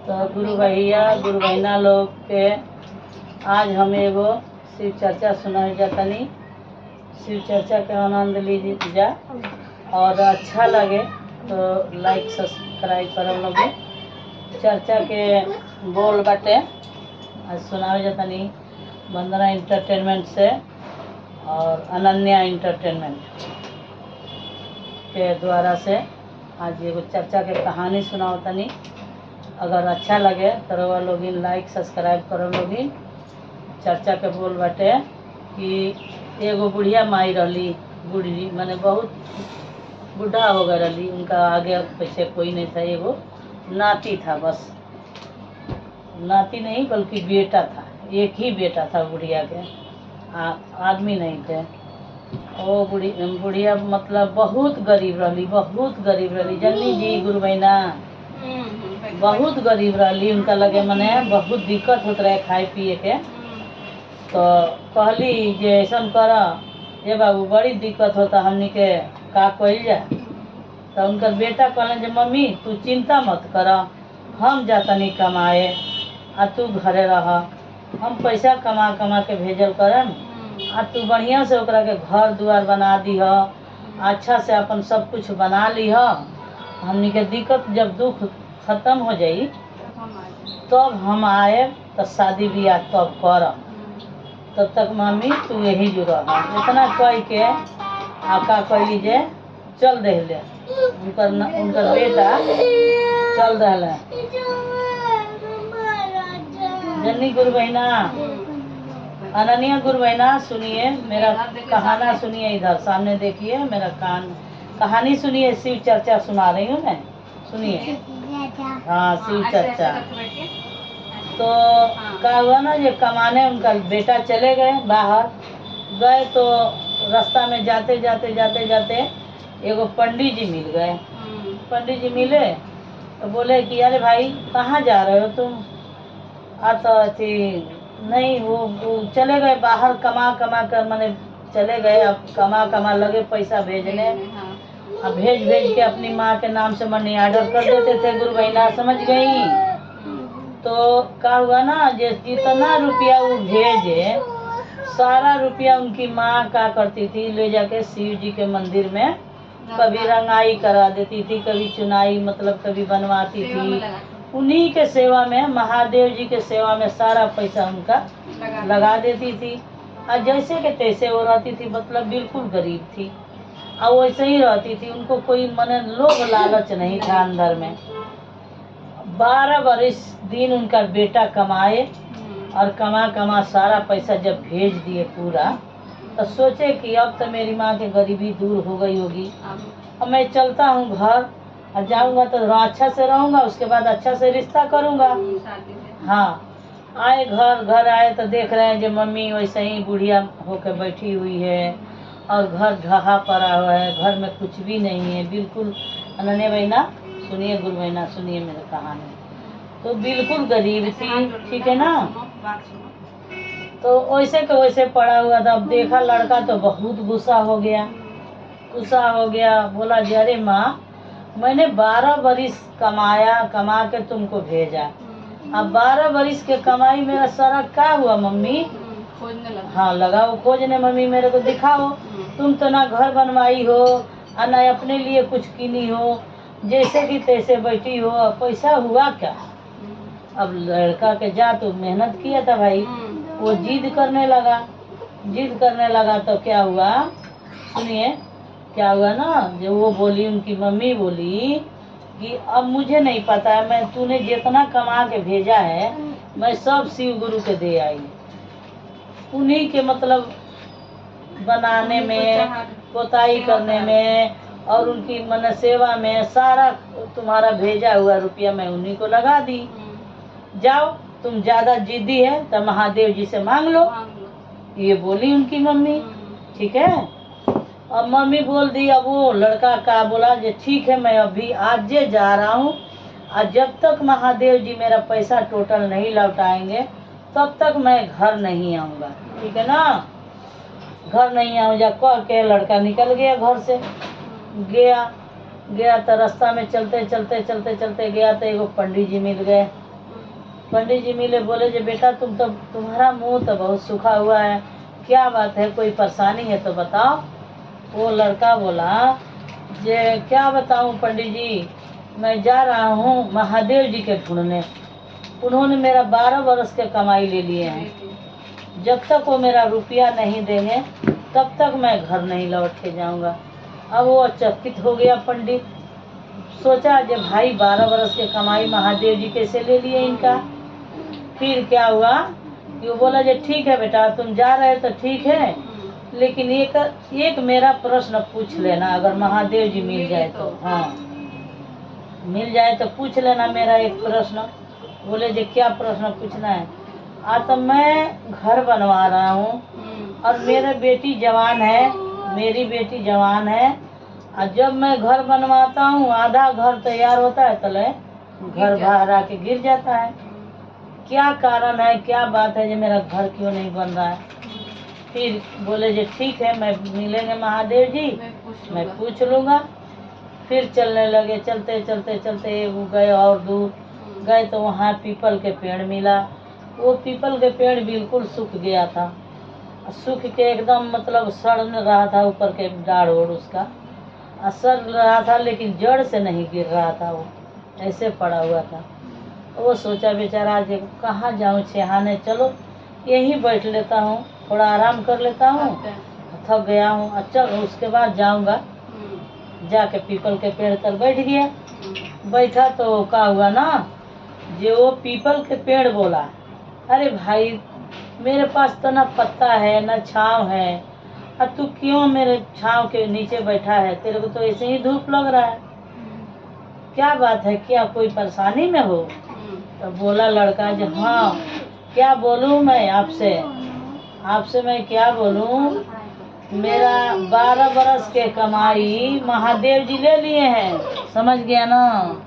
तो गुरु भैया गुरु बहना लोग के आज हम एगो शिव चर्चा सुनाई जातनी। शिव चर्चा के आनंद लीजिए जा और अच्छा लगे तो लाइक सब्सक्राइब करम लोगी। चर्चा के बोल बाटे आज सुनावे जातनी वंदना इंटरटेनमेंट से और अनन्या इंटरटेनमेंट के द्वारा से आज एगो चर्चा के कहानी सुनावतनी। अगर अच्छा लगे तो रउआ लोगिन लाइक सब्सक्राइब करो लोगिन। चर्चा के बोल बाटे कि एगो बुढ़िया माई रहली, बूढ़ी माने बहुत बूढ़ा हो गए रहली। उनका आगे पीछे कोई नहीं था, एगो नाती था, बस नाती नहीं बल्कि बेटा था, एक ही बेटा था बुढ़िया के, आदमी नहीं थे। ओ बुढ़िया मतलब बहुत गरीब रहली, बहुत गरीब रहली। जन्नी जी गुरु बहना बहुत गरीब रहली। उनका लगे मने बहुत दिक्कत होत रहे खाए पिए के। तो कहली जे ऐसा कर ये बाबू बड़ी दिक्कत होता हमनी के, का कइल जाए। तो उनका बेटा कहलन जे मम्मी तू चिंता मत कर, हम जातनी कमाए आ तू घरे रह, हम पैसा कमा कमा के भेजल करम आ तू बढ़िया से ओकरा के घर दुआर बना दीह, अच्छा से अपन सब कुछ बना लीह। हमनी के दिक्कत जब दुख खत्म हो जाई तब हम आए तो शादी ब्याह तब कर, तब तक मम्मी तू यही जो रह। इतना कह के आका कहली जे चल रहे उनकर बेटा चल रहे। जन्नी गुरु बहना अनन्या गुरु बहना सुनिए, मेरा कहाना सुनिए, इधर सामने देखिए, मेरा कहानी सुनिए। शिव चर्चा सुना रही हूँ मैं, सुनिए। हाँ शिव चर्चा। तो क्या हुआ ना, ये कमाने उनका बेटा चले गए बाहर। गए तो रास्ता में जाते जाते जाते जाते एगो पंडित जी मिल गए। पंडित जी मिले तो बोले कि अरे भाई कहाँ जा रहे हो तुम। तो थी नहीं, वो चले गए बाहर कमा कमा कर, मैंने चले गए। अब कमा कमा लगे पैसा भेजने। अब भेज भेज के अपनी माँ के नाम से मनी ऑर्डर कर देते थे। गुरु बहना समझ गई। तो क्या हुआ ना, जितना रुपया वो भेजे सारा रुपया उनकी माँ क्या करती थी, ले जाके शिव जी के मंदिर में कभी रंगाई करा देती थी, कभी चुनाई मतलब कभी बनवाती थी। उन्हीं के सेवा में, महादेव जी के सेवा में सारा पैसा उनका लगा देती थी। और जैसे के तैसे वो रहती थी, मतलब बिल्कुल गरीब थी और वैसे ही रहती थी। उनको कोई मने लोभ लालच नहीं था अंदर में। 12 बरस दिन उनका बेटा कमाए और कमा कमा सारा पैसा जब भेज दिए पूरा, तो सोचे कि अब तो मेरी माँ की गरीबी दूर हो गई होगी, अब मैं चलता हूँ घर और जाऊँगा तो अच्छा से रहूँगा, उसके बाद अच्छा से रिश्ता करूँगा। हाँ आए घर आए तो देख रहे हैं जो मम्मी वैसे ही बुढ़िया होकर बैठी हुई है और घर ढहा पड़ा हुआ है, घर में कुछ भी नहीं है बिल्कुल। अनन्या बहना सुनिए, गुरु बहना सुनिए मेरी कहानी। तो बिल्कुल गरीब थी, ठीक है ना। तो वैसे के वैसे पड़ा हुआ था। अब देखा लड़का तो बहुत गुस्सा हो गया। बोला जी अरे माँ मैंने 12 बरिस कमा के तुमको भेजा, अब 12 बरिस के कमाई मेरा सारा क्या हुआ मम्मी। हाँ लगाओ खोजने, मम्मी मेरे को दिखाओ। तुम तो ना घर बनवाई हो और ना अपने लिए कुछ किनी हो, जैसे कि तैसे बैठी हो, पैसा हुआ क्या। अब लड़का के जा तो मेहनत किया था भाई, वो जिद करने लगा। तो क्या हुआ सुनिए, क्या हुआ ना, जो वो बोली, उनकी मम्मी बोली कि अब मुझे नहीं पता है, मैं तूने जितना कमा के भेजा है मैं सब शिव गुरु के दे आई। उन्हीं के मतलब बनाने में, पोताई करने में और उनकी मन सेवा में सारा तुम्हारा भेजा हुआ रुपया मैं उन्हीं को लगा दी। जाओ तुम ज्यादा जिद्दी है तो महादेव जी से मांग लो, ये बोली उनकी मम्मी। ठीक है, अब मम्मी बोल दी। अब वो लड़का का बोला जे ठीक है मैं अभी आज जा रहा हूँ और जब तक महादेव जी मेरा पैसा टोटल नहीं लौटाएंगे तब तक मैं घर नहीं आऊँगा, ठीक है ना। घर नहीं आऊँगा कह के लड़का निकल गया घर से। गया तो रास्ता में चलते चलते गया तो एगो पंडित जी मिल गए। पंडित जी मिले, बोले जे बेटा तुम्हारा मुंह तो बहुत सूखा हुआ है, क्या बात है, कोई परेशानी है तो बताओ। वो लड़का बोला जे क्या बताऊं पंडित जी, मैं जा रहा हूँ महादेव जी के ढूंढने, उन्होंने मेरा 12 बरस के कमाई ले लिए हैं, जब तक वो मेरा रुपया नहीं देंगे तब तक मैं घर नहीं लौट के जाऊंगा। अब वो चकित हो गया पंडित, सोचा जब भाई 12 बरस के कमाई महादेव जी कैसे ले लिए इनका। फिर क्या हुआ कि वो बोला जे ठीक है बेटा, तुम जा रहे तो ठीक है, लेकिन एक मेरा प्रश्न पूछ लेना, अगर महादेव जी मिल जाए तो। हाँ, मिल जाए तो पूछ लेना मेरा एक प्रश्न। बोले जे क्या प्रश्न पूछना है। तो मैं घर बनवा रहा हूँ और मेरी बेटी जवान है, और जब मैं घर बनवाता हूँ आधा घर तैयार होता है तो घर बाहर आके गिर जाता है। क्या कारण है, क्या बात है जो मेरा घर क्यों नहीं बन रहा है। फिर बोले जे ठीक है, मैं मिलेंगे महादेव जी, मैं पूछ लूँगा। फिर चलने लगे, चलते चलते चलते वो गए और दूर गए तो वहाँ पीपल के पेड़ मिला। वो पीपल के पेड़ बिल्कुल सूख गया था, सूख के एकदम मतलब सड़ रहा था, ऊपर के डाढ़ ओढ़ उसका सड़ रहा था, लेकिन जड़ से नहीं गिर रहा था, वो ऐसे पड़ा हुआ था। वो सोचा बेचारा जे कहाँ जाऊँ छहाने, चलो यहीं बैठ लेता हूँ, थोड़ा आराम कर लेता हूँ, थक गया हूँ, अच्छा उसके बाद जाऊँगा। जाके पीपल के पेड़ तर बैठ गया। बैठा तो क्या हुआ ना, जो वो पीपल के पेड़ बोला, अरे भाई मेरे पास तो ना पत्ता है ना छाँव है, अब तू क्यों मेरे छाँव के नीचे बैठा है, तेरे को तो ऐसे ही धूप लग रहा है, क्या बात है, क्या कोई परेशानी में हो। तो बोला लड़का जो हाँ क्या बोलूँ मैं आपसे मैं क्या बोलूँ, मेरा 12 बरस के कमाई महादेव जी ले लिए हैं, समझ गया ना।